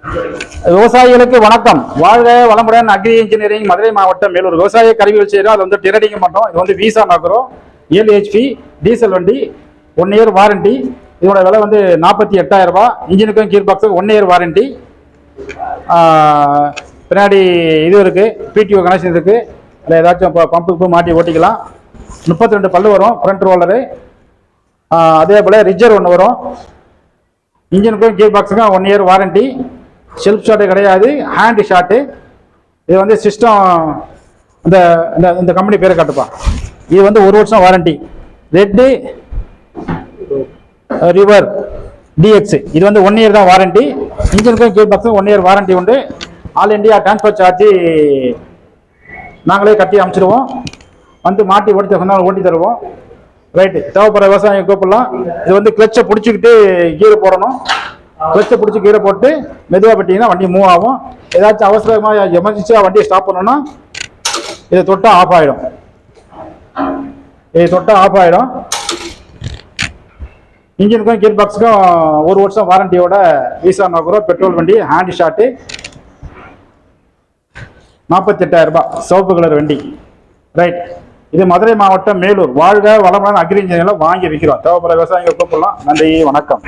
விவசாயிகளுக்கு வணக்கம். வாழ்க வளமுடன். அக்ரி இன்ஜினியரிங் மதுரை மாவட்டம் மேலூர் விவசாய கருவிகள் செய்கிறோம். அது வந்து டிரேடிங் பண்ணுறோம். இது வந்து வீசா நகரம் 7 HP டீசல் வண்டி, 1 இயர் வாரண்டி. இதோட விலை வந்து 48,000 ரூபாய். இன்ஜினுக்கும் கீர் பாக்ஸுக்கும் 1 இயர் வாரண்டி. பின்னாடி இது இருக்கு, PTO கனெக்ஷன் இருக்கு. அதில் ஏதாச்சும் பம்புக்கு மாட்டி ஓட்டிக்கலாம். 32 பல்லு வரும் ஃப்ரண்ட் ரோலரு. அதே போல் ரிஜர் ஒன்று வரும். இன்ஜினுக்கும் கீர் பாக்ஸுக்கும் 1 இயர் வாரண்டி. செல்ஃப் ஷாட்டு கிடையாது, ஹேண்ட் ஷாட்டு. இது வந்து சிஸ்டம் இந்த இந்த கம்பெனி பேரை காட்டுப்பா. இது வந்து 1 வருஷம் வாரண்டி. ரெட்டு ரிவர் DX இது வந்து 1 இயர் தான் வாரண்டி. இன்ஜினுக்கும் கீர் பாக்ஸுக்கும் 1 இயர் வாரண்டி உண்டு. ஆல் இண்டியா டிரான்ஸ்போர்ட் சார்ஜ் நாங்களே கட்டி அமைச்சிருவோம். வந்து மாட்டி ஓட்டி சொன்னாலும் ஓட்டி தருவோம். ரைட்டு, தேவைப்படுற விவசாயம் கூப்பிடலாம். இது வந்து கிளச்சை பிடிச்சிக்கிட்டு கீரை போடணும். கிளச்சை பிடிச்சி கீரை போட்டு மெதுவாக பட்டிங்கன்னா வண்டி மூவ் ஆகும். ஏதாச்சும் அவசரமாக எமர்ஜென்சியாக வண்டியை ஸ்டாப் பண்ணோன்னா இதை தொட்டால் ஆஃப் ஆகிடும். இன்ஜினுக்கும் கீர் பாக்ஸுக்கும் 1 வருஷம் வாரண்டியோட வீசா நோக்குறோம். பெட்ரோல் வண்டி, ஹேண்ட் ஷாட்டு, 48,000 ரூபாய். சிவப்பு கலர் வண்டி. ரைட், இது மதுரை மாவட்டம் மேலூர். வாழ்க வளமுடன் அக்ரி இன்ஜினியரில் வாங்கி விற்கிறோம். தேவைப்படுற விவசாயிகள் கூப்பிடலாம். நன்றி, வணக்கம்.